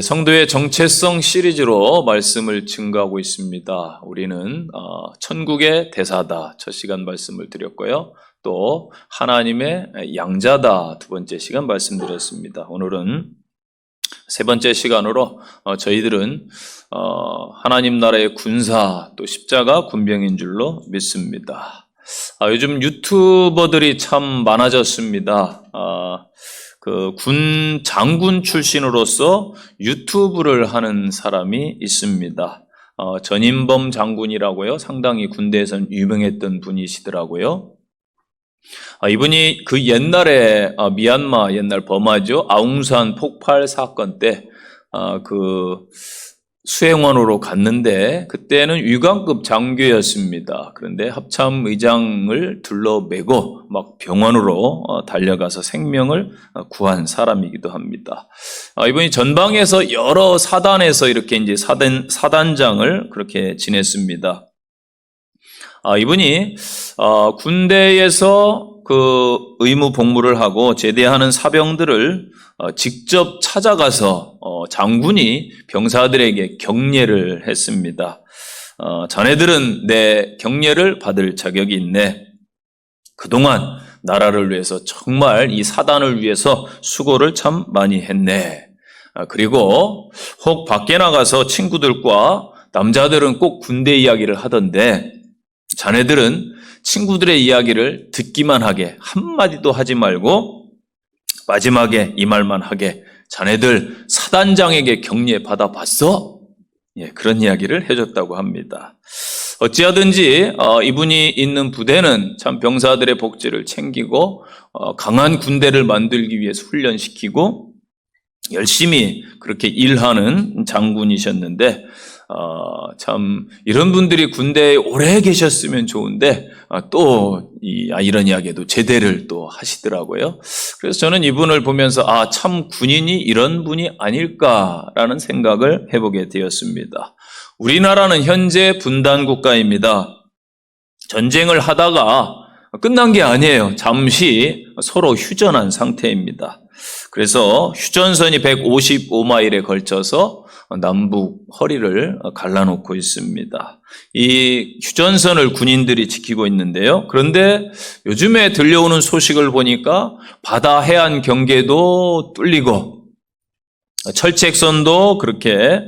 성도의 정체성 시리즈로 말씀을 증거하고 있습니다. 우리는 천국의 대사다 첫 시간 말씀을 드렸고요. 또 하나님의 양자다 두 번째 시간 말씀드렸습니다. 오늘은 세 번째 시간으로 저희들은 하나님 나라의 군사 또 십자가 군병인 줄로 믿습니다. 요즘 유튜버들이 참 많아졌습니다. 군 장군 출신으로서 유튜브를 하는 사람이 있습니다. 전인범 장군이라고요. 상당히 군대에서는 유명했던 분이시더라고요. 이분이 그 옛날에 미얀마 옛날 버마죠. 아웅산 폭발 사건 때 수행원으로 갔는데 그때는 위관급 장교였습니다. 그런데 합참의장을 둘러매고 막 병원으로 달려가서 생명을 구한 사람이기도 합니다. 이분이 전방에서 여러 사단에서 이렇게 이제 사단장을 그렇게 지냈습니다. 이분이 군대에서 그 의무 복무를 하고 제대하는 사병들을 직접 찾아가서 장군이 병사들에게 격려를 했습니다. 자네들은 내 격려를 받을 자격이 있네. 그동안 나라를 위해서 정말 이 사단을 위해서 수고를 참 많이 했네. 그리고 혹 밖에 나가서 친구들과 남자들은 꼭 군대 이야기를 하던데 자네들은 친구들의 이야기를 듣기만 하게 한마디도 하지 말고 마지막에 이 말만 하게 자네들 사단장에게 격려 받아봤어? 그런 이야기를 해줬다고 합니다. 어찌하든지 이분이 있는 부대는 참 병사들의 복지를 챙기고 강한 군대를 만들기 위해서 훈련시키고 열심히 그렇게 일하는 장군이셨는데 참 이런 분들이 군대에 오래 계셨으면 좋은데 또 이런 이야기도 제대를 또 하시더라고요. 그래서 저는 이분을 보면서 참 군인이 이런 분이 아닐까라는 생각을 해보게 되었습니다. 우리나라는 현재 분단 국가입니다. 전쟁을 하다가 끝난 게 아니에요. 잠시 서로 휴전한 상태입니다. 그래서 휴전선이 155마일에 걸쳐서 남북 허리를 갈라놓고 있습니다. 이 휴전선을 군인들이 지키고 있는데요. 그런데 요즘에 들려오는 소식을 보니까 바다 해안 경계도 뚫리고 철책선도 그렇게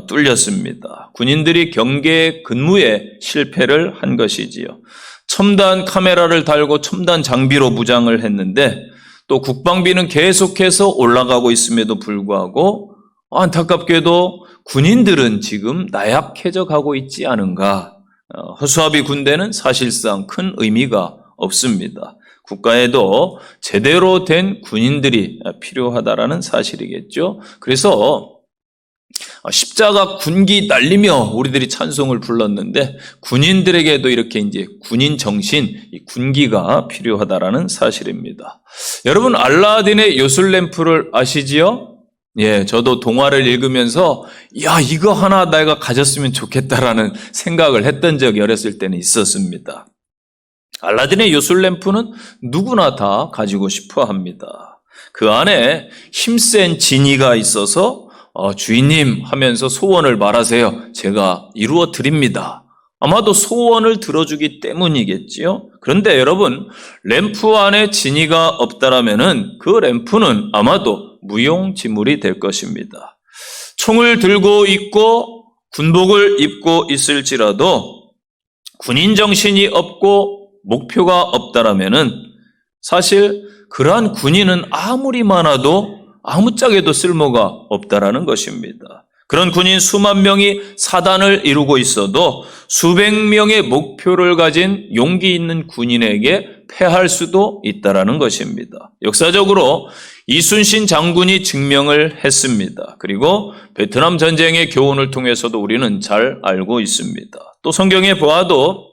뚫렸습니다. 군인들이 경계 근무에 실패를 한 것이지요. 첨단 카메라를 달고 첨단 장비로 무장을 했는데 또 국방비는 계속해서 올라가고 있음에도 불구하고 안타깝게도 군인들은 지금 나약해져 가고 있지 않은가. 허수아비 군대는 사실상 큰 의미가 없습니다. 국가에도 제대로 된 군인들이 필요하다라는 사실이겠죠. 그래서 십자가 군기 날리며 우리들이 찬송을 불렀는데 군인들에게도 이렇게 이제 군인 정신, 이 군기가 필요하다라는 사실입니다. 여러분 알라딘의 요술램프를 아시지요? 저도 동화를 읽으면서 이거 하나 내가 가졌으면 좋겠다라는 생각을 했던 적이 어렸을 때는 있었습니다. 알라딘의 요술램프는 누구나 다 가지고 싶어 합니다. 그 안에 힘센 지니가 있어서 주인님 하면서 소원을 말하세요. 제가 이루어 드립니다. 아마도 소원을 들어주기 때문이겠지요. 그런데 여러분 램프 안에 지니가 없다라면은 그 램프는 아마도 무용지물이 될 것입니다. 총을 들고 있고 군복을 입고 있을지라도 군인 정신이 없고 목표가 없다라면은 사실 그러한 군인은 아무리 많아도 아무짝에도 쓸모가 없다라는 것입니다. 그런 군인 수만 명이 사단을 이루고 있어도 수백 명의 목표를 가진 용기 있는 군인에게 패할 수도 있다라는 것입니다. 역사적으로 이순신 장군이 증명을 했습니다. 그리고 베트남 전쟁의 교훈을 통해서도 우리는 잘 알고 있습니다. 또 성경에 보아도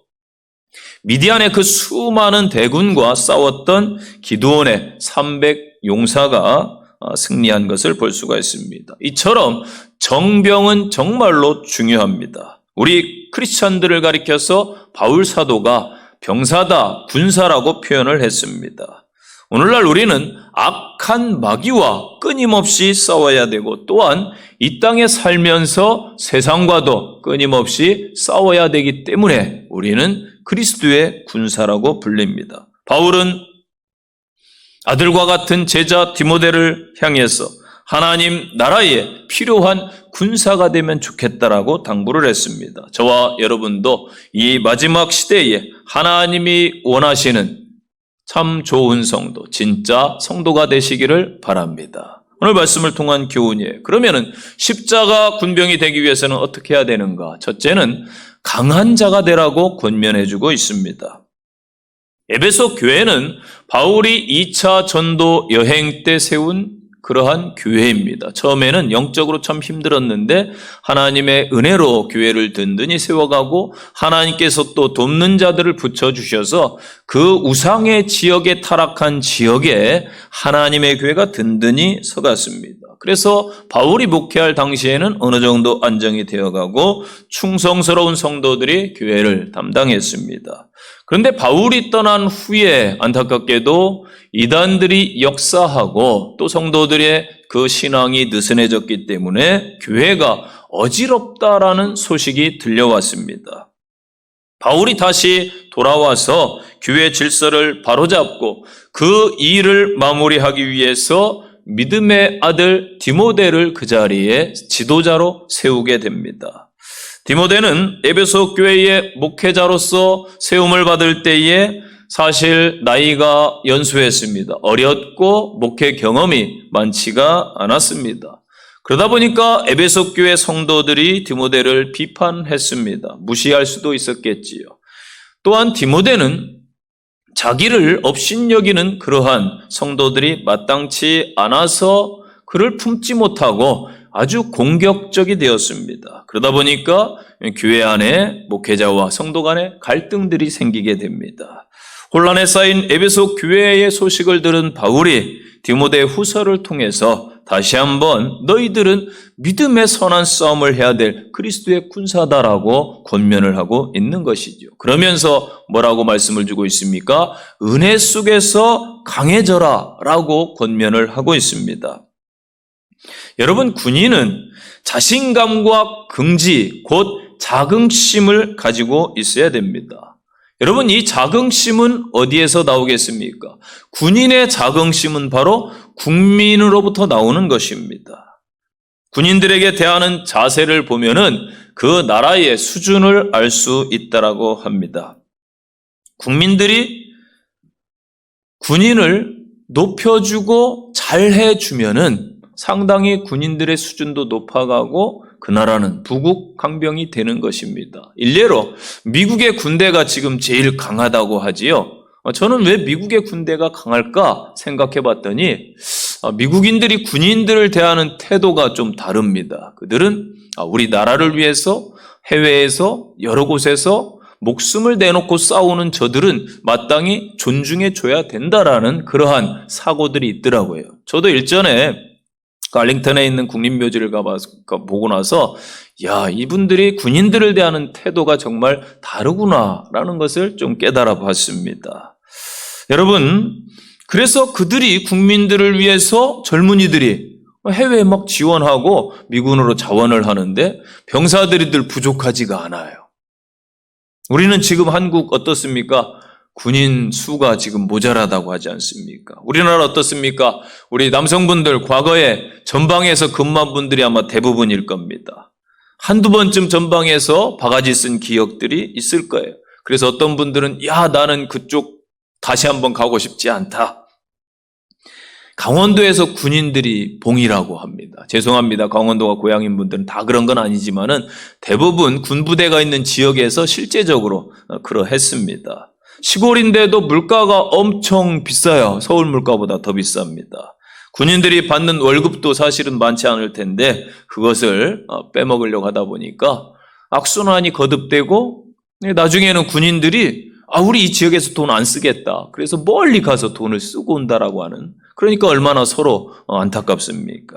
미디안의 그 수많은 대군과 싸웠던 기드온의 300 용사가 승리한 것을 볼 수가 있습니다. 이처럼 정병은 정말로 중요합니다. 우리 크리스찬들을 가리켜서 바울 사도가 병사다, 군사라고 표현을 했습니다. 오늘날 우리는 악한 마귀와 끊임없이 싸워야 되고 또한 이 땅에 살면서 세상과도 끊임없이 싸워야 되기 때문에 우리는 그리스도의 군사라고 불립니다. 바울은 아들과 같은 제자 디모데를 향해서 하나님 나라에 필요한 군사가 되면 좋겠다라고 당부를 했습니다. 저와 여러분도 이 마지막 시대에 하나님이 원하시는 참 좋은 성도, 진짜 성도가 되시기를 바랍니다. 오늘 말씀을 통한 교훈이에요. 그러면은 십자가 군병이 되기 위해서는 어떻게 해야 되는가? 첫째는 강한 자가 되라고 권면해주고 있습니다. 에베소 교회는 바울이 2차 전도 여행 때 세운 그러한 교회입니다. 처음에는 영적으로 참 힘들었는데 하나님의 은혜로 교회를 든든히 세워가고 하나님께서 또 돕는 자들을 붙여주셔서 그 우상의 지역에 타락한 지역에 하나님의 교회가 든든히 서갔습니다. 그래서 바울이 목회할 당시에는 어느 정도 안정이 되어가고 충성스러운 성도들이 교회를 담당했습니다. 그런데 바울이 떠난 후에 안타깝게도 이단들이 역사하고 또 성도들의 그 신앙이 느슨해졌기 때문에 교회가 어지럽다라는 소식이 들려왔습니다. 바울이 다시 돌아와서 교회 질서를 바로잡고 그 일을 마무리하기 위해서 믿음의 아들 디모데를 그 자리에 지도자로 세우게 됩니다. 디모데는 에베소 교회의 목회자로서 세움을 받을 때에 사실 나이가 연수했습니다. 어렸고 목회 경험이 많지가 않았습니다. 그러다 보니까 에베소 교회 성도들이 디모데를 비판했습니다. 무시할 수도 있었겠지요. 또한 디모데는 자기를 업신여기는 그러한 성도들이 마땅치 않아서 그를 품지 못하고 아주 공격적이 되었습니다. 그러다 보니까 교회 안에 목회자와 성도 간에 갈등들이 생기게 됩니다. 혼란에 쌓인 에베소 교회의 소식을 들은 바울이 디모데 후서를 통해서 다시 한번 너희들은 믿음의 선한 싸움을 해야 될 그리스도의 군사다라고 권면을 하고 있는 것이죠. 그러면서 뭐라고 말씀을 주고 있습니까? 은혜 속에서 강해져라 라고 권면을 하고 있습니다. 여러분, 군인은 자신감과 긍지, 곧 자긍심을 가지고 있어야 됩니다. 여러분, 이 자긍심은 어디에서 나오겠습니까? 군인의 자긍심은 바로 국민으로부터 나오는 것입니다. 군인들에게 대하는 자세를 보면은 그 나라의 수준을 알 수 있다라고 합니다. 국민들이 군인을 높여주고 잘해주면은 상당히 군인들의 수준도 높아가고 그 나라는 부국 강병이 되는 것입니다. 일례로 미국의 군대가 지금 제일 강하다고 하지요. 저는 왜 미국의 군대가 강할까 생각해 봤더니 미국인들이 군인들을 대하는 태도가 좀 다릅니다. 그들은 우리 나라를 위해서 해외에서 여러 곳에서 목숨을 내놓고 싸우는 저들은 마땅히 존중해 줘야 된다라는 그러한 사고들이 있더라고요. 저도 일전에 알링턴에 있는 국립묘지를 보고 나서 이분들이 군인들을 대하는 태도가 정말 다르구나라는 것을 좀 깨달아 봤습니다. 여러분, 그래서 그들이 국민들을 위해서 젊은이들이 해외에 막 지원하고 미군으로 자원을 하는데 병사들이들 부족하지가 않아요. 우리는 지금 한국 어떻습니까? 군인 수가 지금 모자라다고 하지 않습니까? 우리나라 어떻습니까? 우리 남성분들 과거에 전방에서 근무한 분들이 아마 대부분일 겁니다. 한두 번쯤 전방에서 바가지 쓴 기억들이 있을 거예요. 그래서 어떤 분들은 나는 그쪽 다시 한번 가고 싶지 않다. 강원도에서 군인들이 봉이라고 합니다. 죄송합니다. 강원도가 고향인 분들은 다 그런 건 아니지만은 대부분 군부대가 있는 지역에서 실제적으로 그러했습니다. 시골인데도 물가가 엄청 비싸요. 서울 물가보다 더 비쌉니다. 군인들이 받는 월급도 사실은 많지 않을 텐데 그것을 빼먹으려고 하다 보니까 악순환이 거듭되고 나중에는 군인들이 우리 이 지역에서 돈 안 쓰겠다. 그래서 멀리 가서 돈을 쓰고 온다라고 하는, 그러니까 얼마나 서로 안타깝습니까?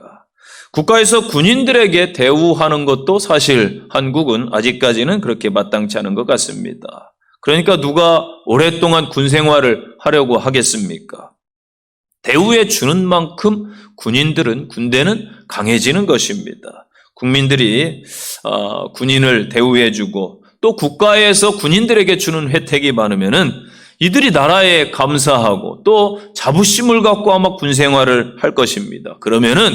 국가에서 군인들에게 대우하는 것도 사실 한국은 아직까지는 그렇게 마땅치 않은 것 같습니다. 그러니까 누가 오랫동안 군 생활을 하려고 하겠습니까? 대우해 주는 만큼 군대는 강해지는 것입니다. 국민들이 군인을 대우해주고 또 국가에서 군인들에게 주는 혜택이 많으면은 이들이 나라에 감사하고 또 자부심을 갖고 아마 군 생활을 할 것입니다. 그러면은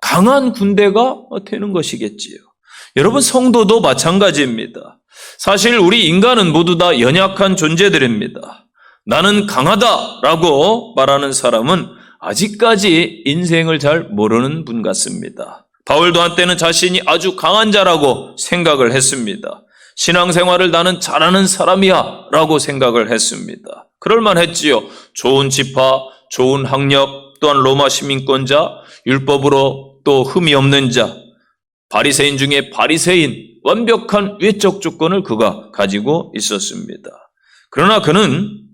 강한 군대가 되는 것이겠지요. 여러분, 성도도 마찬가지입니다. 사실 우리 인간은 모두 다 연약한 존재들입니다. 나는 강하다라고 말하는 사람은 아직까지 인생을 잘 모르는 분 같습니다. 바울도 한때는 자신이 아주 강한 자라고 생각을 했습니다. 신앙생활을 나는 잘하는 사람이야 라고 생각을 했습니다. 그럴만했지요. 좋은 지파, 좋은 학력, 또한 로마 시민권자, 율법으로 또 흠이 없는 자, 바리새인 중에 바리새인, 완벽한 외적 조건을 그가 가지고 있었습니다. 그러나 그는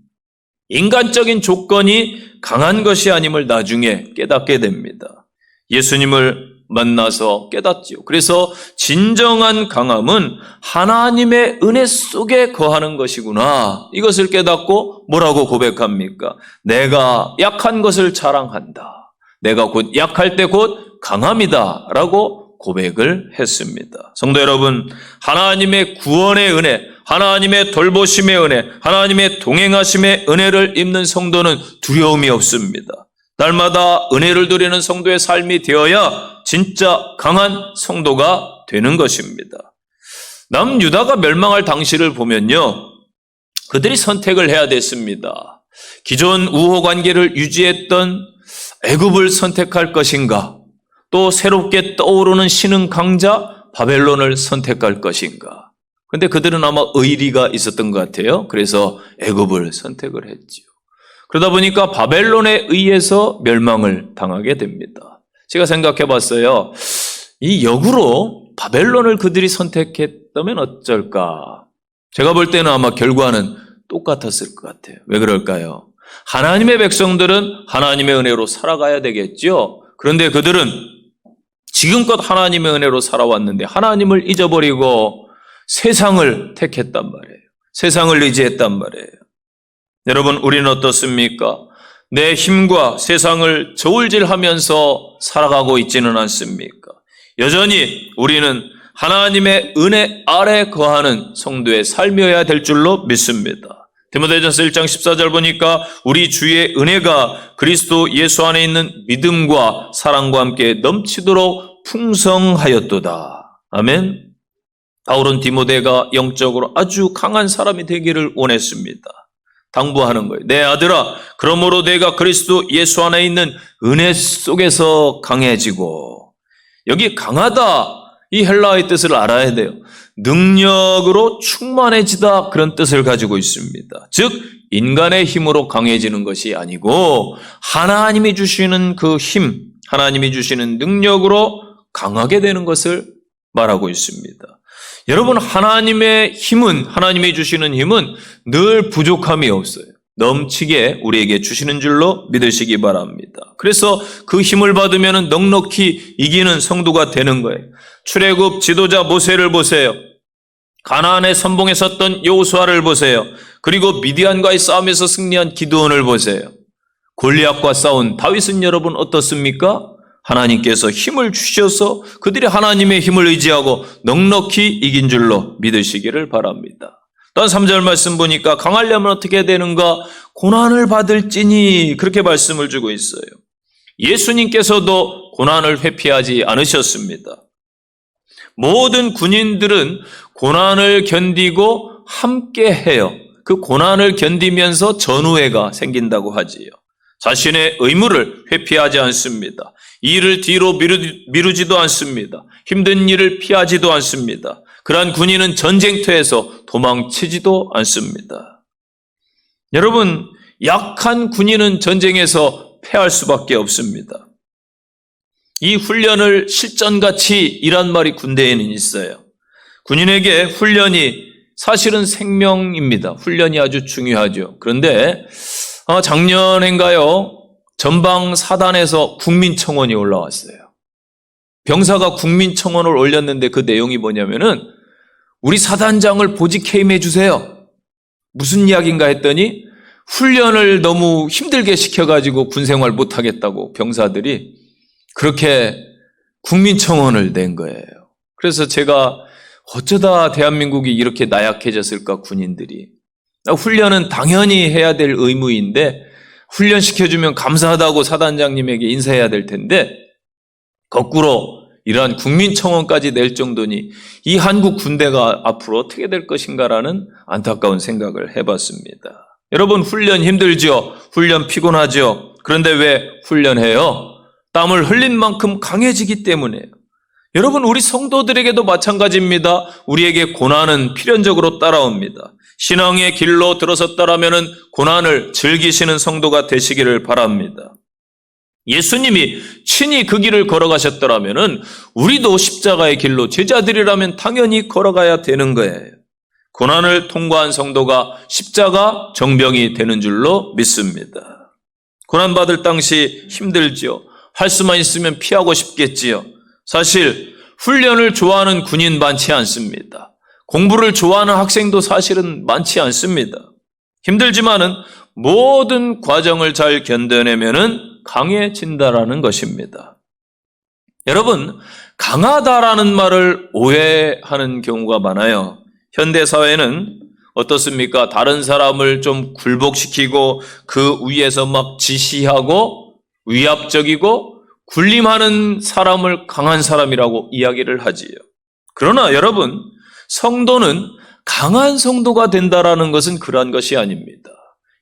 인간적인 조건이 강한 것이 아님을 나중에 깨닫게 됩니다. 예수님을 만나서 깨닫지요. 그래서 진정한 강함은 하나님의 은혜 속에 거하는 것이구나. 이것을 깨닫고 뭐라고 고백합니까? 내가 약한 것을 자랑한다. 내가 곧 약할 때 곧 강함이다. 라고 고백을 했습니다. 성도 여러분, 하나님의 구원의 은혜, 하나님의 돌보심의 은혜, 하나님의 동행하심의 은혜를 입는 성도는 두려움이 없습니다. 날마다 은혜를 누리는 성도의 삶이 되어야 진짜 강한 성도가 되는 것입니다. 남유다가 멸망할 당시를 보면요, 그들이 선택을 해야 됐습니다. 기존 우호 관계를 유지했던 애굽을 선택할 것인가, 또 새롭게 떠오르는 신흥 강자 바벨론을 선택할 것인가. 그런데 그들은 아마 의리가 있었던 것 같아요. 그래서 애굽을 선택을 했지요. 그러다 보니까 바벨론에 의해서 멸망을 당하게 됩니다. 제가 생각해 봤어요. 이 역으로 바벨론을 그들이 선택했다면 어쩔까? 제가 볼 때는 아마 결과는 똑같았을 것 같아요. 왜 그럴까요? 하나님의 백성들은 하나님의 은혜로 살아가야 되겠죠. 그런데 그들은 지금껏 하나님의 은혜로 살아왔는데 하나님을 잊어버리고 세상을 택했단 말이에요. 세상을 의지했단 말이에요. 여러분, 우리는 어떻습니까? 내 힘과 세상을 저울질하면서 살아가고 있지는 않습니까? 여전히 우리는 하나님의 은혜 아래 거하는 성도의 삶이어야 될 줄로 믿습니다. 디모데전서 1장 14절 보니까 우리 주의 은혜가 그리스도 예수 안에 있는 믿음과 사랑과 함께 넘치도록 풍성하였도다. 아멘. 바울은 디모데가 영적으로 아주 강한 사람이 되기를 원했습니다. 당부하는 거예요. 내 아들아, 그러므로 내가 그리스도 예수 안에 있는 은혜 속에서 강해지고, 여기 강하다, 이 헬라어의 뜻을 알아야 돼요. 능력으로 충만해지다, 그런 뜻을 가지고 있습니다. 즉 인간의 힘으로 강해지는 것이 아니고 하나님이 주시는 그 힘, 하나님이 주시는 능력으로 강하게 되는 것을 말하고 있습니다. 여러분, 하나님의 힘은, 하나님이 주시는 힘은 늘 부족함이 없어요. 넘치게 우리에게 주시는 줄로 믿으시기 바랍니다. 그래서 그 힘을 받으면 넉넉히 이기는 성도가 되는 거예요. 출애굽 지도자 모세를 보세요. 가나안의 선봉에 섰던 여호수아를 보세요. 그리고 미디안과의 싸움에서 승리한 기드온을 보세요. 골리앗과 싸운 다윗은 여러분 어떻습니까? 하나님께서 힘을 주셔서 그들이 하나님의 힘을 의지하고 넉넉히 이긴 줄로 믿으시기를 바랍니다. 또한 3절 말씀 보니까 강하려면 어떻게 되는가? 고난을 받을지니, 그렇게 말씀을 주고 있어요. 예수님께서도 고난을 회피하지 않으셨습니다. 모든 군인들은 고난을 견디고 함께 해요. 그 고난을 견디면서 전우회가 생긴다고 하지요. 자신의 의무를 회피하지 않습니다. 일을 뒤로 미루지도 않습니다. 힘든 일을 피하지도 않습니다. 그러한 군인은 전쟁터에서 도망치지도 않습니다. 여러분, 약한 군인은 전쟁에서 패할 수밖에 없습니다. 이 훈련을 실전같이 일한 말이 군대에는 있어요. 군인에게 훈련이 사실은 생명입니다. 훈련이 아주 중요하죠. 그런데 작년인가요? 전방 사단에서 국민청원이 올라왔어요. 병사가 국민청원을 올렸는데 그 내용이 뭐냐면은 우리 사단장을 보직 해임해 주세요. 무슨 이야기인가 했더니 훈련을 너무 힘들게 시켜가지고 군생활 못하겠다고 병사들이 그렇게 국민청원을 낸 거예요. 그래서 제가 어쩌다 대한민국이 이렇게 나약해졌을까, 군인들이. 훈련은 당연히 해야 될 의무인데 훈련시켜주면 감사하다고 사단장님에게 인사해야 될 텐데 거꾸로 이러한 국민청원까지 낼 정도니 이 한국 군대가 앞으로 어떻게 될 것인가라는 안타까운 생각을 해봤습니다. 여러분, 훈련 힘들죠? 훈련 피곤하죠? 그런데 왜 훈련해요? 땀을 흘린 만큼 강해지기 때문에요. 여러분, 우리 성도들에게도 마찬가지입니다. 우리에게 고난은 필연적으로 따라옵니다. 신앙의 길로 들어섰다라면 고난을 즐기시는 성도가 되시기를 바랍니다. 예수님이 친히 그 길을 걸어가셨더라면 우리도 십자가의 길로 제자들이라면 당연히 걸어가야 되는 거예요. 고난을 통과한 성도가 십자가 정병이 되는 줄로 믿습니다. 고난받을 당시 힘들지요. 할 수만 있으면 피하고 싶겠지요. 사실 훈련을 좋아하는 군인 많지 않습니다. 공부를 좋아하는 학생도 사실은 많지 않습니다. 힘들지만은 모든 과정을 잘 견뎌내면은 강해진다라는 것입니다. 여러분, 강하다라는 말을 오해하는 경우가 많아요. 현대 사회는 어떻습니까? 다른 사람을 좀 굴복시키고 그 위에서 막 지시하고 위압적이고 군림하는 사람을 강한 사람이라고 이야기를 하지요. 그러나 여러분, 성도는 강한 성도가 된다라는 것은 그러한 것이 아닙니다.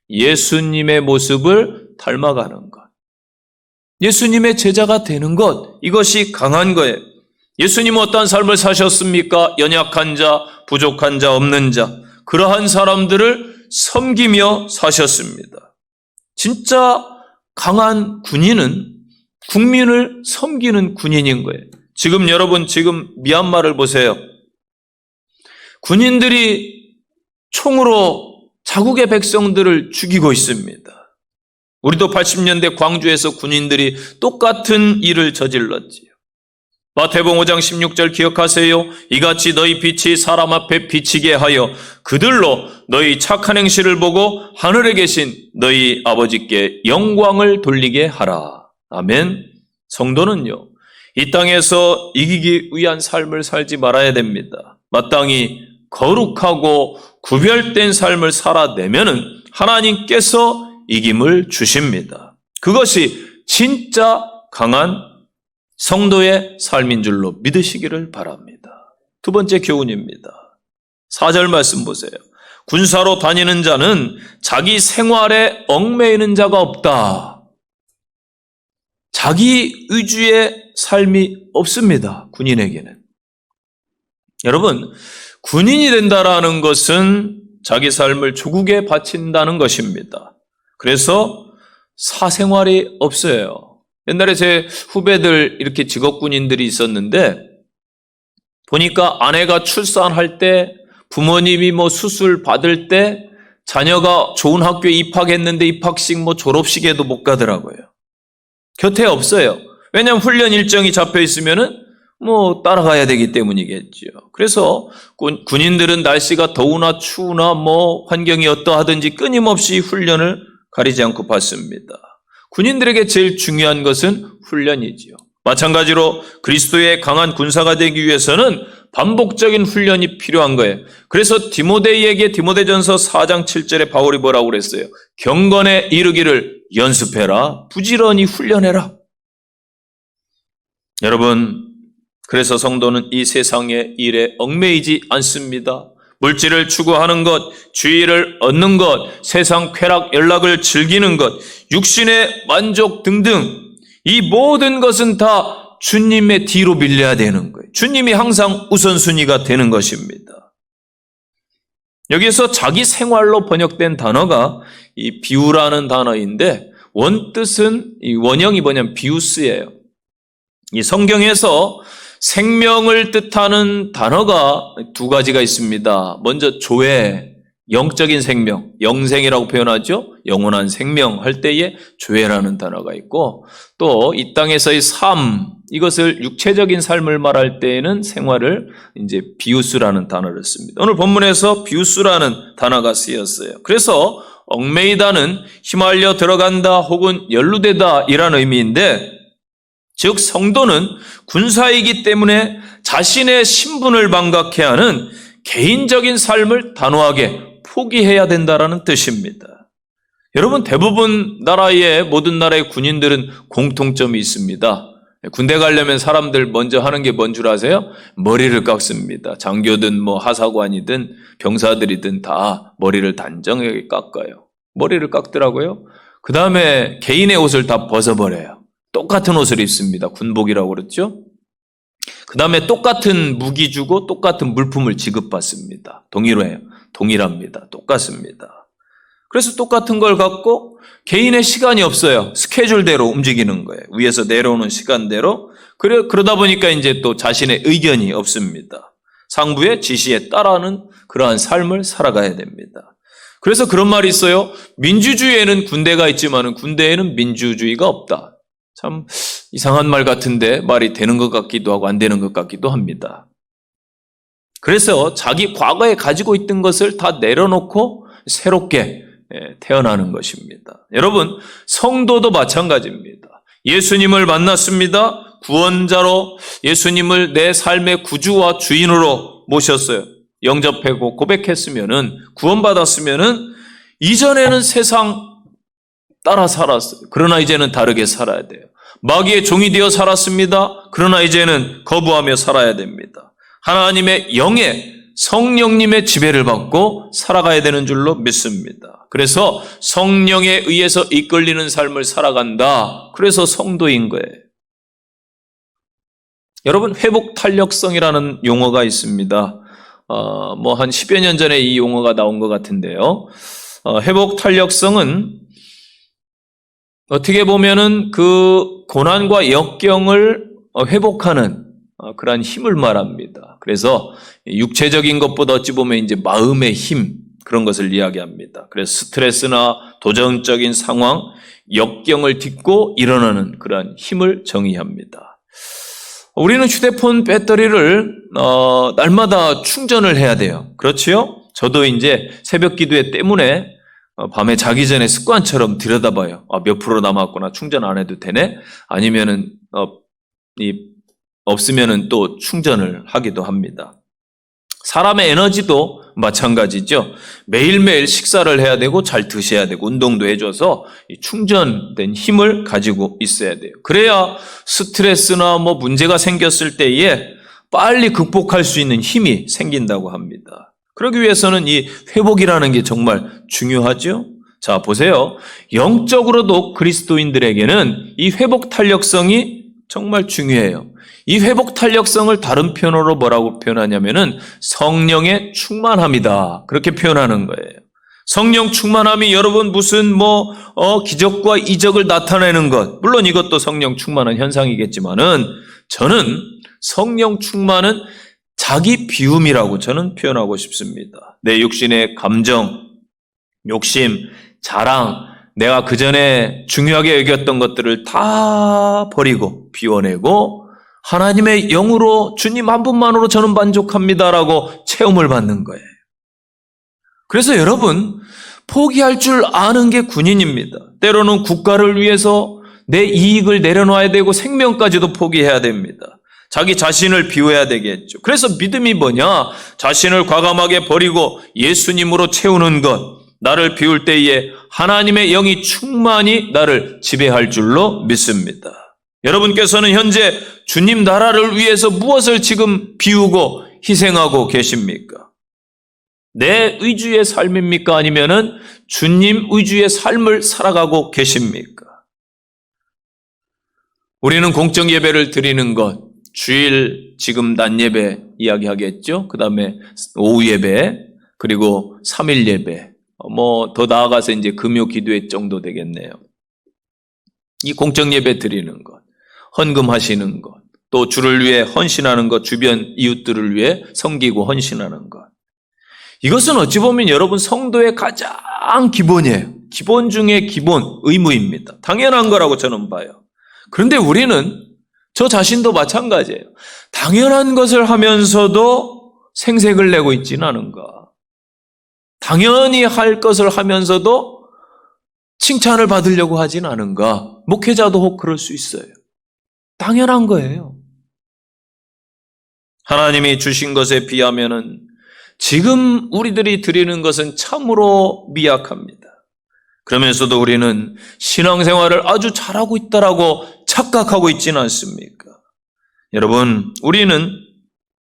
예수님의 모습을 닮아가는 것, 예수님의 제자가 되는 것, 이것이 강한 거예요. 예수님은 어떠한 삶을 사셨습니까? 연약한 자, 부족한 자, 없는 자, 그러한 사람들을 섬기며 사셨습니다. 진짜 강한 군인은 국민을 섬기는 군인인 거예요. 지금 여러분, 지금 미얀마를 보세요. 군인들이 총으로 자국의 백성들을 죽이고 있습니다. 우리도 80년대 광주에서 군인들이 똑같은 일을 저질렀지요. 마태복음 5장 16절 기억하세요. 이같이 너희 빛이 사람 앞에 비치게 하여 그들로 너희 착한 행실을 보고 하늘에 계신 너희 아버지께 영광을 돌리게 하라. 아멘. 성도는요, 이 땅에서 이기기 위한 삶을 살지 말아야 됩니다. 마땅히 거룩하고 구별된 삶을 살아내면은 하나님께서 이김을 주십니다. 그것이 진짜 강한 성도의 삶인 줄로 믿으시기를 바랍니다. 두 번째 교훈입니다. 4절 말씀 보세요. 군사로 다니는 자는 자기 생활에 얽매이는 자가 없다. 자기 의주의 삶이 없습니다. 군인에게는. 여러분, 군인이 된다라는 것은 자기 삶을 조국에 바친다는 것입니다. 그래서 사생활이 없어요. 옛날에 제 후배들 이렇게 직업군인들이 있었는데 보니까 아내가 출산할 때, 부모님이 수술 받을 때, 자녀가 좋은 학교에 입학했는데 입학식 졸업식에도 못 가더라고요. 곁에 없어요. 왜냐하면 훈련 일정이 잡혀 있으면은 따라가야 되기 때문이겠죠. 그래서 군인들은 날씨가 더우나 추우나 환경이 어떠하든지 끊임없이 훈련을 가리지 않고 받습니다. 군인들에게 제일 중요한 것은 훈련이지요. 마찬가지로 그리스도의 강한 군사가 되기 위해서는 반복적인 훈련이 필요한 거예요. 그래서 디모데에게 디모데전서 4장 7절에 바울이 뭐라고 그랬어요? 경건에 이르기를 연습해라. 부지런히 훈련해라. 여러분, 그래서 성도는 이 세상의 일에 얽매이지 않습니다. 물질을 추구하는 것, 주의를 얻는 것, 세상 쾌락, 연락을 즐기는 것, 육신의 만족 등등 이 모든 것은 다 주님의 뒤로 밀려야 되는 거예요. 주님이 항상 우선순위가 되는 것입니다. 여기서 자기 생활로 번역된 단어가 이 비유라는 단어인데 원뜻은 이 원형이 뭐냐면 비우스예요. 이 성경에서 생명을 뜻하는 단어가 두 가지가 있습니다. 먼저 조회, 영적인 생명, 영생이라고 표현하죠. 영원한 생명 할 때에 조회라는 단어가 있고 또 이 땅에서의 삶, 이것을 육체적인 삶을 말할 때에는 생활을 이제 비우스라는 단어를 씁니다. 오늘 본문에서 비우스라는 단어가 쓰였어요. 그래서 얽매이다는 휘말려 들어간다 혹은 연루되다 이란 의미인데, 즉 성도는 군사이기 때문에 자신의 신분을 망각해야 하는 개인적인 삶을 단호하게 포기해야 된다라는 뜻입니다. 여러분, 대부분 나라의 모든 나라의 군인들은 공통점이 있습니다. 군대 가려면 사람들 먼저 하는 게 뭔 줄 아세요? 머리를 깎습니다. 장교든 뭐 하사관이든 병사들이든 다 머리를 단정하게 깎아요. 머리를 깎더라고요. 그 다음에 개인의 옷을 다 벗어버려요. 똑같은 옷을 입습니다. 군복이라고 그랬죠. 그 다음에 똑같은 무기 주고 똑같은 물품을 지급받습니다. 동일합니다. 똑같습니다. 그래서 똑같은 걸 갖고 개인의 시간이 없어요. 스케줄대로 움직이는 거예요. 위에서 내려오는 시간대로. 그러다 보니까 이제 또 자신의 의견이 없습니다. 상부의 지시에 따라하는 그러한 삶을 살아가야 됩니다. 그래서 그런 말이 있어요. 민주주의에는 군대가 있지만 군대에는 민주주의가 없다. 참 이상한 말 같은데 말이 되는 것 같기도 하고 안 되는 것 같기도 합니다. 그래서 자기 과거에 가지고 있던 것을 다 내려놓고 새롭게 태어나는 것입니다. 여러분, 성도도 마찬가지입니다. 예수님을 만났습니다. 구원자로 예수님을 내 삶의 구주와 주인으로 모셨어요. 영접하고 고백했으면은, 구원받았으면은 이전에는 세상 따라 살았어요. 그러나 이제는 다르게 살아야 돼요. 마귀의 종이 되어 살았습니다. 그러나 이제는 거부하며 살아야 됩니다. 하나님의 영의 성령님의 지배를 받고 살아가야 되는 줄로 믿습니다. 그래서 성령에 의해서 이끌리는 삶을 살아간다. 그래서 성도인 거예요. 여러분, 회복 탄력성이라는 용어가 있습니다. 뭐 한 10여 년 전에 이 용어가 나온 것 같은데요. 회복 탄력성은 어떻게 보면은 그 고난과 역경을 회복하는 그러한 힘을 말합니다. 그래서 육체적인 것보다 어찌 보면 이제 마음의 힘, 그런 것을 이야기합니다. 그래서 스트레스나 도전적인 상황, 역경을 딛고 일어나는 그러한 힘을 정의합니다. 우리는 휴대폰 배터리를 날마다 충전을 해야 돼요. 그렇지요? 저도 이제 새벽 기도회 때문에 밤에 자기 전에 습관처럼 들여다봐요. 몇 프로 남았구나. 충전 안 해도 되네? 아니면은 없으면은 또 충전을 하기도 합니다. 사람의 에너지도 마찬가지죠. 매일매일 식사를 해야 되고 잘 드셔야 되고 운동도 해줘서 충전된 힘을 가지고 있어야 돼요. 그래야 스트레스나 뭐 문제가 생겼을 때에 빨리 극복할 수 있는 힘이 생긴다고 합니다. 그러기 위해서는 이 회복이라는 게 정말 중요하죠. 자, 보세요. 영적으로도 그리스도인들에게는 이 회복 탄력성이 정말 중요해요. 이 회복 탄력성을 다른 표현으로 뭐라고 표현하냐면은 성령의 충만함이다. 그렇게 표현하는 거예요. 성령 충만함이 여러분 무슨 기적과 이적을 나타내는 것. 물론 이것도 성령 충만한 현상이겠지만은 저는 성령 충만은 자기 비움이라고 저는 표현하고 싶습니다. 내 육신의 감정, 욕심, 자랑, 내가 그전에 중요하게 여겼던 것들을 다 버리고 비워내고 하나님의 영으로 주님 한 분만으로 저는 만족합니다라고 체험을 받는 거예요. 그래서 여러분, 포기할 줄 아는 게 군인입니다. 때로는 국가를 위해서 내 이익을 내려놔야 되고 생명까지도 포기해야 됩니다. 자기 자신을 비워야 되겠죠. 그래서 믿음이 뭐냐? 자신을 과감하게 버리고 예수님으로 채우는 것. 나를 비울 때에 하나님의 영이 충만히 나를 지배할 줄로 믿습니다. 여러분께서는 현재 주님 나라를 위해서 무엇을 지금 비우고 희생하고 계십니까? 내 의주의 삶입니까? 아니면은 주님 의주의 삶을 살아가고 계십니까? 우리는 공적 예배를 드리는 것, 주일 지금 낮 예배 이야기하겠죠? 그 다음에 오후 예배, 그리고 3일 예배, 더 나아가서 이제 금요 기도회 정도 되겠네요. 이 공적 예배 드리는 것, 헌금하시는 것, 또 주를 위해 헌신하는 것, 주변 이웃들을 위해 섬기고 헌신하는 것. 이것은 어찌 보면 여러분 성도의 가장 기본이에요. 기본 중에 기본, 의무입니다. 당연한 거라고 저는 봐요. 그런데 우리는 저 자신도 마찬가지예요. 당연한 것을 하면서도 생색을 내고 있지는 않은가. 당연히 할 것을 하면서도 칭찬을 받으려고 하진 않은가? 목회자도 혹 그럴 수 있어요. 당연한 거예요. 하나님이 주신 것에 비하면은 지금 우리들이 드리는 것은 참으로 미약합니다. 그러면서도 우리는 신앙생활을 아주 잘하고 있다라고 착각하고 있지는 않습니까? 여러분, 우리는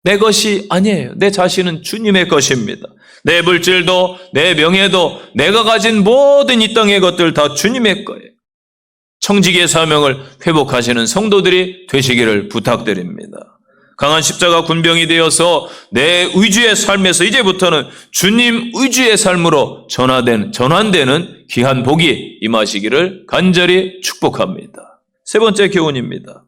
내 것이 아니에요. 내 자신은 주님의 것입니다. 내 물질도, 내 명예도, 내가 가진 모든 이 땅의 것들 다 주님의 거예요. 청지기의 사명을 회복하시는 성도들이 되시기를 부탁드립니다. 강한 십자가 군병이 되어서 내 의주의 삶에서 이제부터는 주님 의주의 삶으로 전환되는 귀한 복이 임하시기를 간절히 축복합니다. 세 번째 교훈입니다.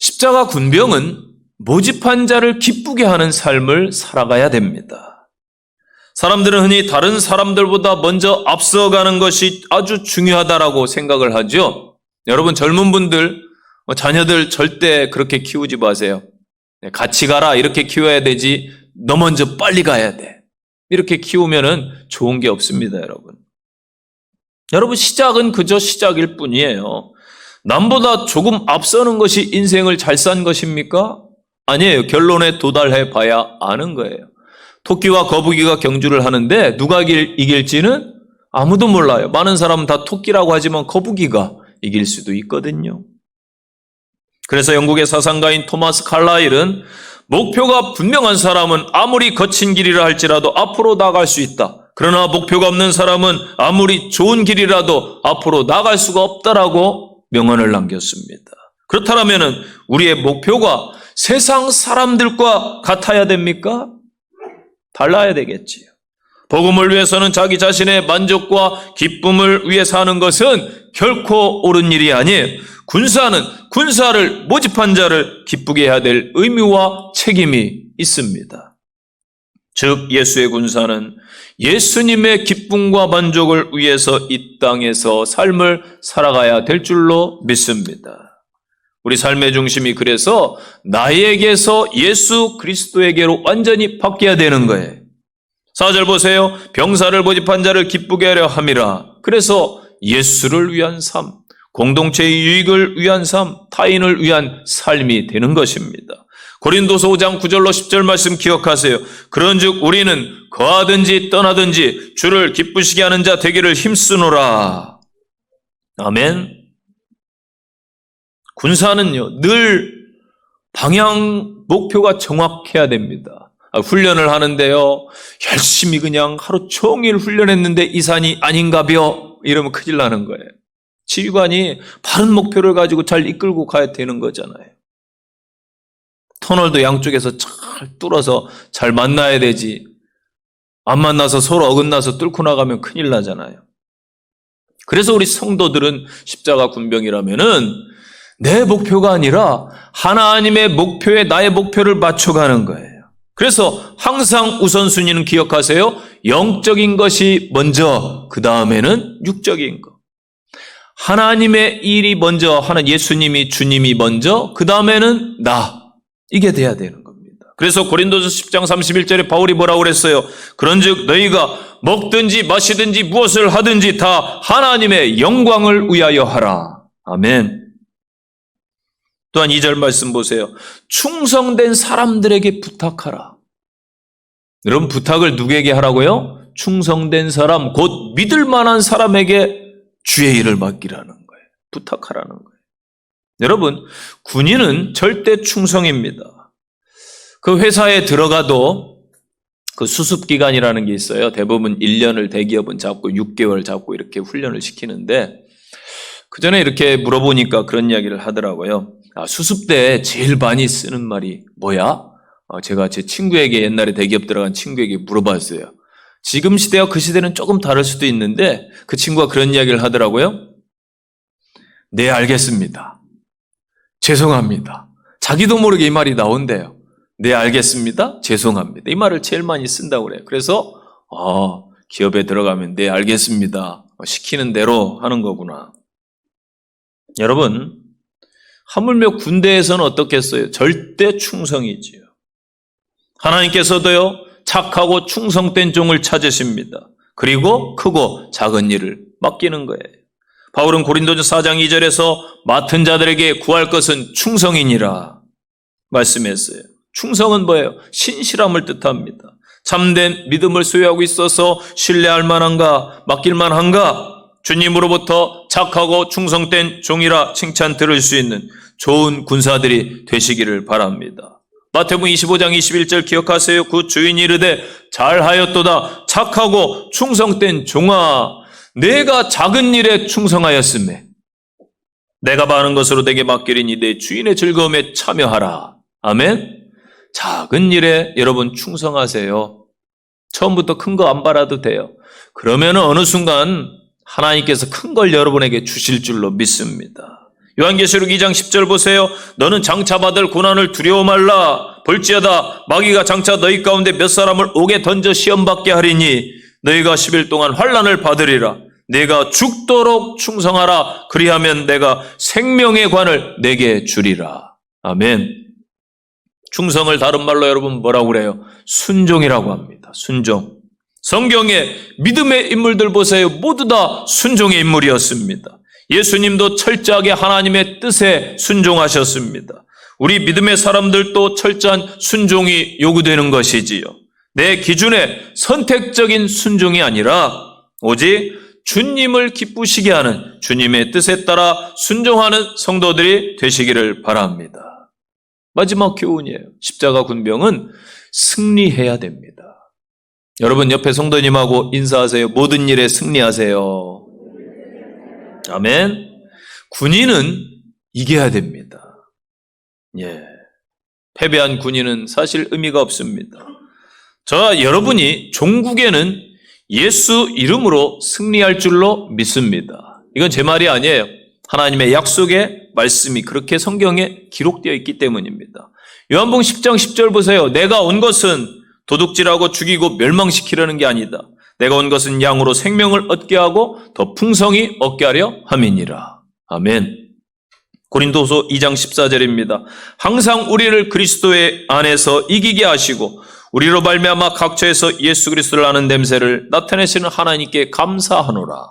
십자가 군병은 모집한 자를 기쁘게 하는 삶을 살아가야 됩니다. 사람들은 흔히 다른 사람들보다 먼저 앞서가는 것이 아주 중요하다라고 생각을 하죠. 여러분, 젊은 분들, 자녀들 절대 그렇게 키우지 마세요. 같이 가라 이렇게 키워야 되지 너 먼저 빨리 가야 돼. 이렇게 키우면은 좋은 게 없습니다, 여러분. 여러분, 시작은 그저 시작일 뿐이에요. 남보다 조금 앞서는 것이 인생을 잘 산 것입니까? 아니에요. 결론에 도달해 봐야 아는 거예요. 토끼와 거북이가 경주를 하는데 누가 이길지는 아무도 몰라요. 많은 사람은 다 토끼라고 하지만 거북이가 이길 수도 있거든요. 그래서 영국의 사상가인 토마스 칼라일은 목표가 분명한 사람은 아무리 거친 길이라 할지라도 앞으로 나갈 수 있다. 그러나 목표가 없는 사람은 아무리 좋은 길이라도 앞으로 나갈 수가 없다라고 명언을 남겼습니다. 그렇다면 우리의 목표가 세상 사람들과 같아야 됩니까? 달라야 되겠지요. 복음을 위해서는 자기 자신의 만족과 기쁨을 위해 사는 것은 결코 옳은 일이 아니에요. 군사는 군사를 모집한 자를 기쁘게 해야 될 의무와 책임이 있습니다. 즉 예수의 군사는 예수님의 기쁨과 만족을 위해서 이 땅에서 삶을 살아가야 될 줄로 믿습니다. 우리 삶의 중심이 그래서 나에게서 예수 그리스도에게로 완전히 바뀌어야 되는 거예요. 4절 보세요. 병사를 모집한 자를 기쁘게 하려 함이라. 그래서 예수를 위한 삶, 공동체의 유익을 위한 삶, 타인을 위한 삶이 되는 것입니다. 고린도서 5장 9절로 10절 말씀 기억하세요. 그런즉 우리는 거하든지 떠나든지 주를 기쁘시게 하는 자 되기를 힘쓰노라. 아멘. 군사는요, 늘 방향, 목표가 정확해야 됩니다. 훈련을 하는데요, 열심히 그냥 하루 종일 훈련했는데 이 산이 아닌가벼? 이러면 큰일 나는 거예요. 지휘관이 바른 목표를 가지고 잘 이끌고 가야 되는 거잖아요. 터널도 양쪽에서 잘 뚫어서 잘 만나야 되지. 안 만나서 서로 어긋나서 뚫고 나가면 큰일 나잖아요. 그래서 우리 성도들은 십자가 군병이라면은 내 목표가 아니라 하나님의 목표에 나의 목표를 맞춰가는 거예요. 그래서 항상 우선순위는 기억하세요. 영적인 것이 먼저, 그 다음에는 육적인 것. 하나님의 일이 먼저, 예수님이, 주님이 먼저, 그 다음에는 나. 이게 돼야 되는 겁니다. 그래서 고린도서 10장 31절에 바울이 뭐라고 그랬어요? 그런즉 너희가 먹든지 마시든지 무엇을 하든지 다 하나님의 영광을 위하여 하라. 아멘. 또한 2절 말씀 보세요. 충성된 사람들에게 부탁하라. 여러분, 부탁을 누구에게 하라고요? 충성된 사람, 곧 믿을 만한 사람에게 주의 일을 맡기라는 거예요. 부탁하라는 거예요. 여러분, 군인은 절대 충성입니다. 그 회사에 들어가도 그 수습기간이라는 게 있어요. 대부분 1년을 대기업은 잡고 6개월 잡고 이렇게 훈련을 시키는데, 그 전에 이렇게 물어보니까 그런 이야기를 하더라고요. 수습 때 제일 많이 쓰는 말이 뭐야? 제가 제 친구에게, 옛날에 대기업 들어간 친구에게 물어봤어요. 지금 시대와 그 시대는 조금 다를 수도 있는데 그 친구가 그런 이야기를 하더라고요. 네, 알겠습니다. 죄송합니다. 자기도 모르게 이 말이 나온대요. 네, 알겠습니다. 죄송합니다. 이 말을 제일 많이 쓴다고 그래요. 그래서 기업에 들어가면 네, 알겠습니다. 시키는 대로 하는 거구나. 여러분, 하물며 군대에서는 어떻겠어요? 절대 충성이지요. 하나님께서도요, 착하고 충성된 종을 찾으십니다. 그리고 크고 작은 일을 맡기는 거예요. 바울은 고린도전서 4장 2절에서 맡은 자들에게 구할 것은 충성이니라 말씀했어요. 충성은 뭐예요? 신실함을 뜻합니다. 참된 믿음을 소유하고 있어서 신뢰할 만한가, 맡길 만한가, 주님으로부터 착하고 충성된 종이라 칭찬 들을 수 있는 좋은 군사들이 되시기를 바랍니다. 마태복음 25장 21절 기억하세요. 그 주인이 이르되 잘하였도다 착하고 충성된 종아, 내가 작은 일에 충성하였으매 내가 많은 것으로 내게 맡기리니 내 주인의 즐거움에 참여하라. 아멘. 작은 일에 여러분 충성하세요. 처음부터 큰 거 안 바라도 돼요. 그러면 어느 순간 하나님께서 큰 걸 여러분에게 주실 줄로 믿습니다. 요한계시록 2장 10절 보세요. 너는 장차 받을 고난을 두려워 말라. 볼지어다 마귀가 장차 너희 가운데 몇 사람을 옥에 던져 시험받게 하리니 너희가 10일 동안 환난을 받으리라. 내가 죽도록 충성하라. 그리하면 내가 생명의 관을 내게 주리라. 아멘. 충성을 다른 말로 여러분 뭐라고 그래요? 순종이라고 합니다. 순종. 성경에 믿음의 인물들 보세요. 모두 다 순종의 인물이었습니다. 예수님도 철저하게 하나님의 뜻에 순종하셨습니다. 우리 믿음의 사람들도 철저한 순종이 요구되는 것이지요. 내 기준에 선택적인 순종이 아니라 오직 주님을 기쁘시게 하는 주님의 뜻에 따라 순종하는 성도들이 되시기를 바랍니다. 마지막 교훈이에요. 십자가 군병은 승리해야 됩니다. 여러분 옆에 성도님하고 인사하세요. 모든 일에 승리하세요. 아멘. 군인은 이겨야 됩니다. 예. 패배한 군인은 사실 의미가 없습니다. 여러분이 종국에는 예수 이름으로 승리할 줄로 믿습니다. 이건 제 말이 아니에요. 하나님의 약속의 말씀이 그렇게 성경에 기록되어 있기 때문입니다. 요한복음 10장 10절 보세요. 내가 온 것은 도둑질하고 죽이고 멸망시키려는 게 아니다. 내가 온 것은 양으로 생명을 얻게 하고 더 풍성히 얻게 하려 함이니라. 아멘. 고린도서 2장 14절입니다. 항상 우리를 그리스도의 안에서 이기게 하시고 우리로 말미암아 각처에서 예수 그리스도를 아는 냄새를 나타내시는 하나님께 감사하노라.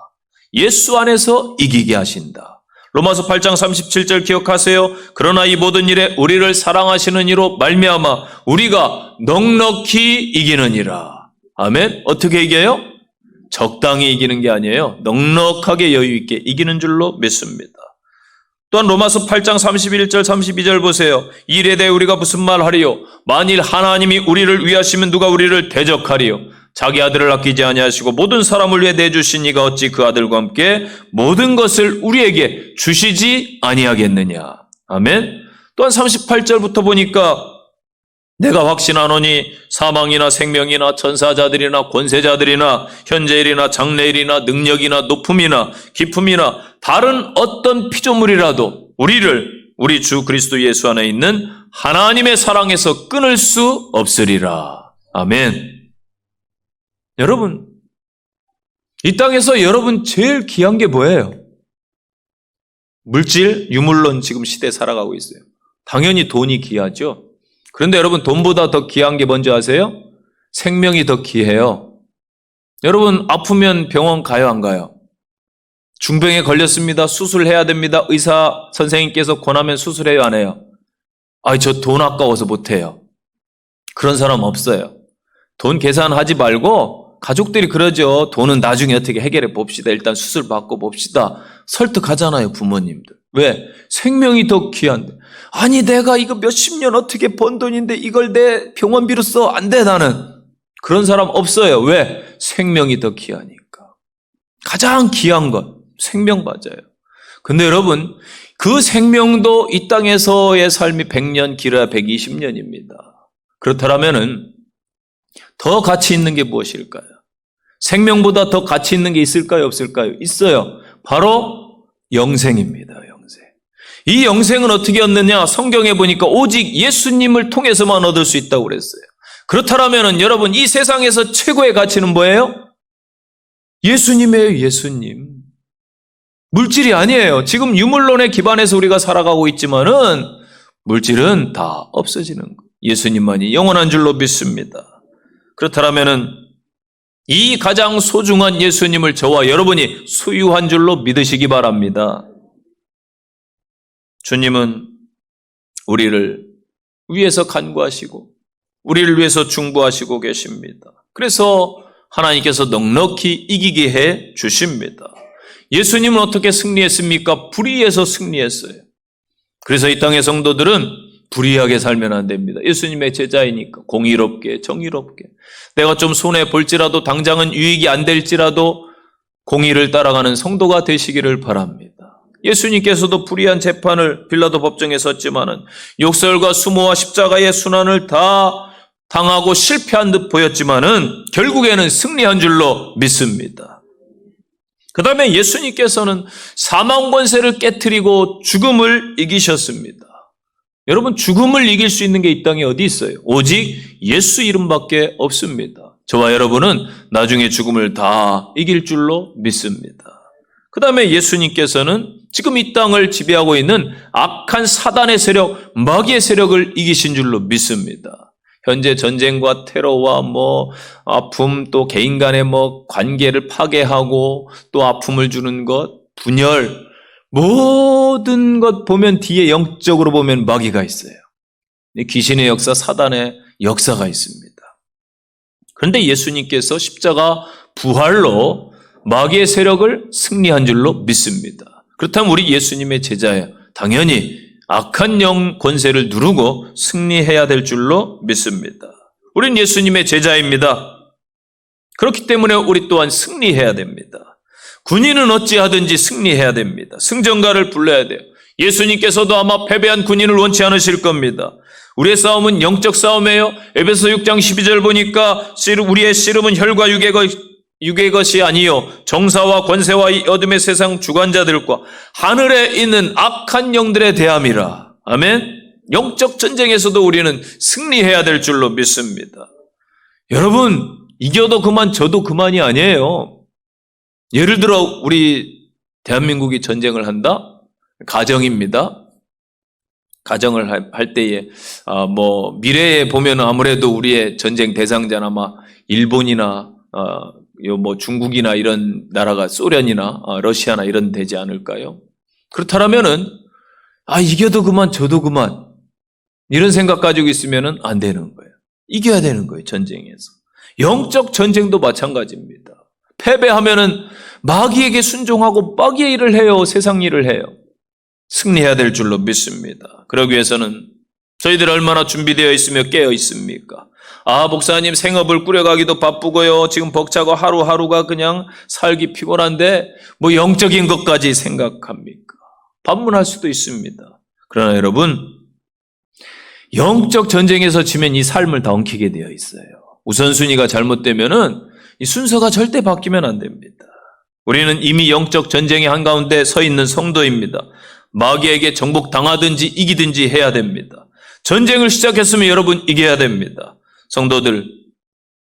예수 안에서 이기게 하신다. 로마서 8장 37절 기억하세요. 그러나 이 모든 일에 우리를 사랑하시는 이로 말미암아 우리가 넉넉히 이기느니라. 아멘. 어떻게 이겨요? 적당히 이기는 게 아니에요. 넉넉하게 여유 있게 이기는 줄로 믿습니다. 또한 로마서 8장 31절 32절 보세요. 이 일에 대해 우리가 무슨 말 하리요? 만일 하나님이 우리를 위하시면 누가 우리를 대적하리요? 자기 아들을 아끼지 아니하시고 모든 사람을 위해 내주신 이가 어찌 그 아들과 함께 모든 것을 우리에게 주시지 아니하겠느냐. 아멘. 또한 38절부터 보니까 내가 확신하노니 사망이나 생명이나 천사자들이나 권세자들이나 현재일이나 장래일이나 능력이나 높음이나 깊음이나 다른 어떤 피조물이라도 우리를 우리 주 그리스도 예수 안에 있는 하나님의 사랑에서 끊을 수 없으리라. 아멘. 여러분, 이 땅에서 여러분 제일 귀한 게 뭐예요? 물질, 유물론 지금 시대에 살아가고 있어요. 당연히 돈이 귀하죠. 그런데 여러분 돈보다 더 귀한 게 뭔지 아세요? 생명이 더 귀해요. 여러분 아프면 병원 가요 안 가요? 중병에 걸렸습니다. 수술해야 됩니다. 의사 선생님께서 권하면 수술해요 안 해요? 저 돈 아까워서 못해요. 그런 사람 없어요. 돈 계산하지 말고 가족들이 그러죠. 돈은 나중에 어떻게 해결해 봅시다. 일단 수술 받고 봅시다. 설득하잖아요, 부모님들. 왜? 생명이 더 귀한데. 아니, 내가 이거 몇십 년 어떻게 번 돈인데 이걸 내 병원비로 써? 안 돼, 나는. 그런 사람 없어요. 왜? 생명이 더 귀하니까. 가장 귀한 것, 생명 맞아요. 근데 여러분, 그 생명도 이 땅에서의 삶이 100년, 길어야 120년입니다. 그렇다면은 더 가치 있는 게 무엇일까요? 생명보다 더 가치 있는 게 있을까요? 없을까요? 있어요. 바로 영생입니다. 영생. 이 영생은 어떻게 얻느냐? 성경에 보니까 오직 예수님을 통해서만 얻을 수 있다고 그랬어요. 그렇다면 여러분 이 세상에서 최고의 가치는 뭐예요? 예수님이에요. 예수님. 물질이 아니에요. 지금 유물론에 기반해서 우리가 살아가고 있지만은 물질은 다 없어지는 거예요. 예수님만이 영원한 줄로 믿습니다. 그렇다면은 이 가장 소중한 예수님을 저와 여러분이 소유한 줄로 믿으시기 바랍니다. 주님은 우리를 위해서 간구하시고 우리를 위해서 중보하시고 계십니다. 그래서 하나님께서 넉넉히 이기게 해 주십니다. 예수님은 어떻게 승리했습니까? 불의해서 승리했어요. 그래서 이 땅의 성도들은 불의하게 살면 안 됩니다. 예수님의 제자이니까 공의롭게 정의롭게 내가 좀 손해볼지라도 당장은 유익이 안 될지라도 공의를 따라가는 성도가 되시기를 바랍니다. 예수님께서도 불의한 재판을 빌라도 법정에 섰지만은 욕설과 수모와 십자가의 순환을 다 당하고 실패한 듯 보였지만은 결국에는 승리한 줄로 믿습니다. 그 다음에 예수님께서는 사망 권세를 깨트리고 죽음을 이기셨습니다. 여러분, 죽음을 이길 수 있는 게 이 땅에 어디 있어요? 오직 예수 이름밖에 없습니다. 저와 여러분은 나중에 죽음을 다 이길 줄로 믿습니다. 그 다음에 예수님께서는 지금 이 땅을 지배하고 있는 악한 사단의 세력, 마귀의 세력을 이기신 줄로 믿습니다. 현재 전쟁과 테러와 아픔, 또 개인 간의 관계를 파괴하고 또 아픔을 주는 것, 분열, 모든 것 보면 뒤에 영적으로 보면 마귀가 있어요. 귀신의 역사, 사단의 역사가 있습니다. 그런데 예수님께서 십자가 부활로 마귀의 세력을 승리한 줄로 믿습니다. 그렇다면 우리 예수님의 제자예요. 당연히 악한 영 권세를 누르고 승리해야 될 줄로 믿습니다. 우린 예수님의 제자입니다. 그렇기 때문에 우리 또한 승리해야 됩니다. 군인은 어찌하든지 승리해야 됩니다. 승전가를 불러야 돼요. 예수님께서도 아마 패배한 군인을 원치 않으실 겁니다. 우리의 싸움은 영적 싸움이에요. 에베소 6장 12절 보니까 우리의 씨름은 혈과 육의 것이 아니요 정사와 권세와 이 어둠의 세상 주관자들과 하늘에 있는 악한 영들에 대함이라. 아멘. 영적 전쟁에서도 우리는 승리해야 될 줄로 믿습니다. 여러분, 이겨도 그만 져도 그만이 아니에요. 예를 들어 우리 대한민국이 전쟁을 한다? 가정입니다. 가정을 할 때에 미래에 보면 아무래도 우리의 전쟁 대상자는 아마 일본이나 중국이나 이런 나라가 소련이나 러시아나 이런 되지 않을까요? 그렇다면은 이겨도 그만 져도 그만 이런 생각 가지고 있으면은 안 되는 거예요. 이겨야 되는 거예요. 전쟁에서. 영적 전쟁도 마찬가지입니다. 패배하면은 마귀에게 순종하고 마귀의 일을 해요. 세상 일을 해요. 승리해야 될 줄로 믿습니다. 그러기 위해서는 저희들 얼마나 준비되어 있으며 깨어 있습니까? 목사님 생업을 꾸려가기도 바쁘고요. 지금 벅차고 하루하루가 그냥 살기 피곤한데 영적인 것까지 생각합니까? 반문할 수도 있습니다. 그러나 여러분, 영적 전쟁에서 지면 이 삶을 다 엉키게 되어 있어요. 우선순위가 잘못되면은 이 순서가 절대 바뀌면 안 됩니다. 우리는 이미 영적 전쟁의 한가운데 서 있는 성도입니다. 마귀에게 정복당하든지 이기든지 해야 됩니다. 전쟁을 시작했으면 여러분 이겨야 됩니다. 성도들,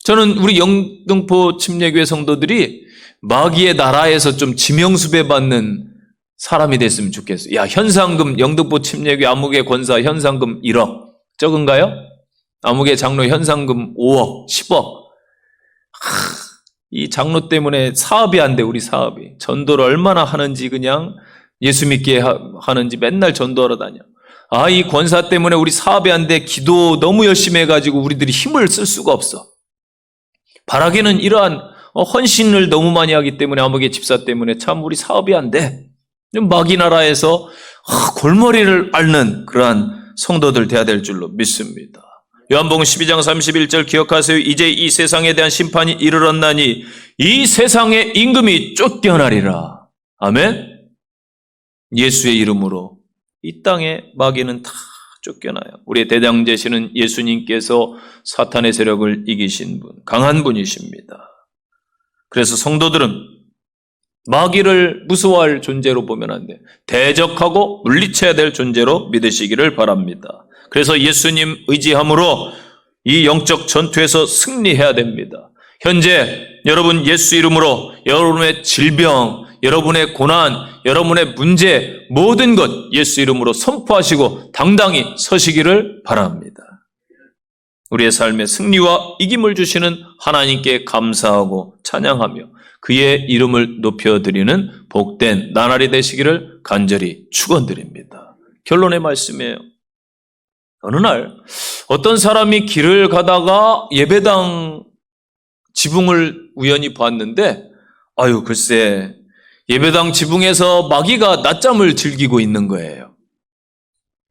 저는 우리 영등포 침례교회 성도들이 마귀의 나라에서 좀 지명수배 받는 사람이 됐으면 좋겠어요. 현상금, 영등포 침례교회 암흑의 권사 현상금 1억. 적은가요? 암흑의 장로 현상금 5억, 10억. 이 장로 때문에 사업이 안 돼, 우리 사업이. 전도를 얼마나 하는지 그냥 예수 믿게 하는지 맨날 전도하러 다녀. 이 권사 때문에 우리 사업이 안 돼. 기도 너무 열심히 해가지고 우리들이 힘을 쓸 수가 없어. 바라기는 이러한 헌신을 너무 많이 하기 때문에 암흑의 집사 때문에 참 우리 사업이 안 돼. 마귀 나라에서 골머리를 앓는 그러한 성도들 돼야 될 줄로 믿습니다. 요한복음 12장 31절 기억하세요. 이제 이 세상에 대한 심판이 이르렀나니 이 세상의 임금이 쫓겨나리라. 아멘. 예수의 이름으로 이 땅의 마귀는 다 쫓겨나요. 우리의 대장 되시는 예수님께서 사탄의 세력을 이기신 분, 강한 분이십니다. 그래서 성도들은 마귀를 무서워할 존재로 보면 안 돼요. 대적하고 물리쳐야 될 존재로 믿으시기를 바랍니다. 그래서 예수님 의지함으로 이 영적 전투에서 승리해야 됩니다. 현재 여러분 예수 이름으로 여러분의 질병, 여러분의 고난, 여러분의 문제, 모든 것 예수 이름으로 선포하시고 당당히 서시기를 바랍니다. 우리의 삶에 승리와 이김을 주시는 하나님께 감사하고 찬양하며 그의 이름을 높여드리는 복된 나날이 되시기를 간절히 축원드립니다. 결론의 말씀이에요. 어느 날 어떤 사람이 길을 가다가 예배당 지붕을 우연히 봤는데 글쎄 예배당 지붕에서 마귀가 낮잠을 즐기고 있는 거예요.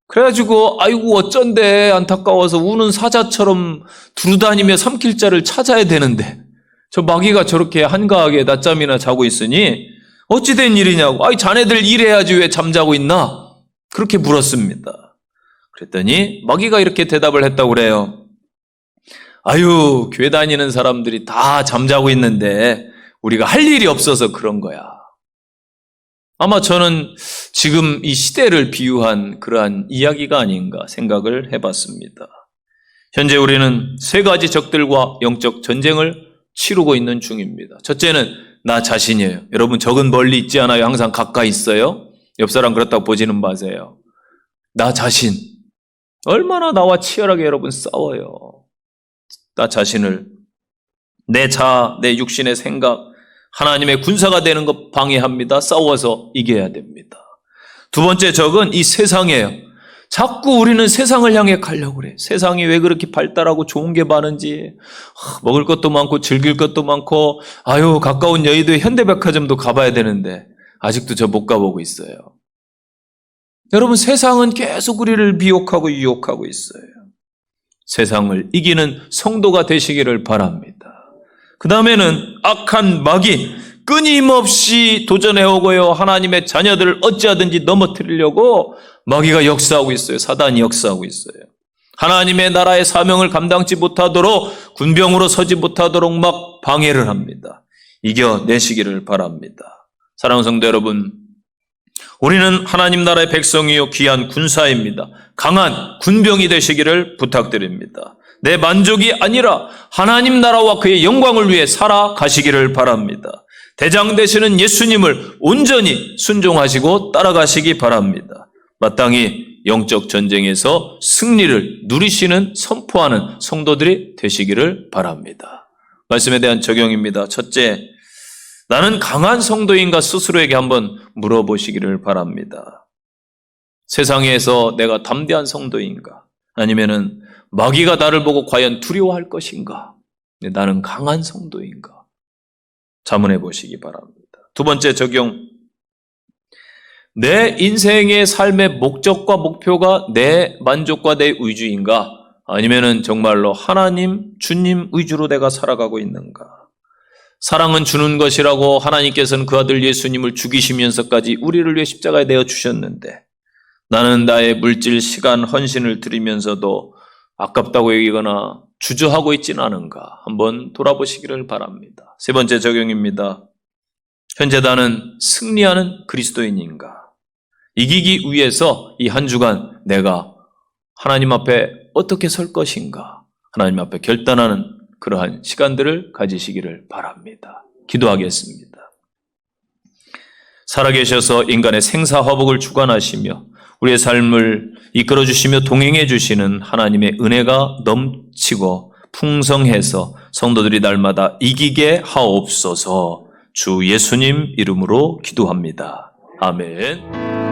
그래가지고 아이고 어쩐데 안타까워서 우는 사자처럼 두루다니며 삼킬자를 찾아야 되는데 저 마귀가 저렇게 한가하게 낮잠이나 자고 있으니 어찌된 일이냐고. 자네들 일해야지 왜 잠자고 있나? 그렇게 물었습니다. 그랬더니 마귀가 이렇게 대답을 했다고 그래요. 교회 다니는 사람들이 다 잠자고 있는데 우리가 할 일이 없어서 그런 거야. 아마 저는 지금 이 시대를 비유한 그러한 이야기가 아닌가 생각을 해봤습니다. 현재 우리는 세 가지 적들과 영적 전쟁을 치르고 있는 중입니다. 첫째는 나 자신이에요. 여러분 적은 멀리 있지 않아요. 항상 가까이 있어요. 옆 사람 그렇다고 보지는 마세요. 나 자신. 얼마나 나와 치열하게 여러분 싸워요. 나 자신을 내 자아, 내 육신의 생각, 하나님의 군사가 되는 것 방해합니다. 싸워서 이겨야 됩니다. 두 번째 적은 이 세상이에요. 자꾸 우리는 세상을 향해 가려고 그래. 세상이 왜 그렇게 발달하고 좋은 게 많은지, 먹을 것도 많고 즐길 것도 많고, 가까운 여의도에 현대백화점도 가봐야 되는데 아직도 저 못 가보고 있어요. 여러분 세상은 계속 우리를 미혹하고 유혹하고 있어요. 세상을 이기는 성도가 되시기를 바랍니다. 그 다음에는 악한 마귀 끊임없이 도전해오고요. 하나님의 자녀들을 어찌하든지 넘어뜨리려고 마귀가 역사하고 있어요. 사단이 역사하고 있어요. 하나님의 나라의 사명을 감당치 못하도록 군병으로 서지 못하도록 막 방해를 합니다. 이겨내시기를 바랍니다. 사랑하는 성도 여러분, 우리는 하나님 나라의 백성이요 귀한 군사입니다. 강한 군병이 되시기를 부탁드립니다. 내 만족이 아니라 하나님 나라와 그의 영광을 위해 살아가시기를 바랍니다. 대장 되시는 예수님을 온전히 순종하시고 따라가시기 바랍니다. 마땅히 영적 전쟁에서 승리를 누리시는 선포하는 성도들이 되시기를 바랍니다. 말씀에 대한 적용입니다. 첫째, 나는 강한 성도인가 스스로에게 한번 물어보시기를 바랍니다. 세상에서 내가 담대한 성도인가? 아니면은 마귀가 나를 보고 과연 두려워할 것인가? 나는 강한 성도인가? 자문해 보시기 바랍니다. 두 번째 적용. 내 인생의 삶의 목적과 목표가 내 만족과 내 의주인가? 아니면은 정말로 하나님, 주님 의주로 내가 살아가고 있는가? 사랑은 주는 것이라고 하나님께서는 그 아들 예수님을 죽이시면서까지 우리를 위해 십자가에 내어 주셨는데 나는 나의 물질, 시간, 헌신을 드리면서도 아깝다고 여기거나 주저하고 있지는 않은가? 한번 돌아보시기를 바랍니다. 세 번째 적용입니다. 현재 나는 승리하는 그리스도인인가? 이기기 위해서 이 한 주간 내가 하나님 앞에 어떻게 설 것인가? 하나님 앞에 결단하는 그러한 시간들을 가지시기를 바랍니다. 기도하겠습니다. 살아계셔서 인간의 생사화복을 주관하시며 우리의 삶을 이끌어주시며 동행해 주시는 하나님의 은혜가 넘치고 풍성해서 성도들이 날마다 이기게 하옵소서. 주 예수님 이름으로 기도합니다. 아멘.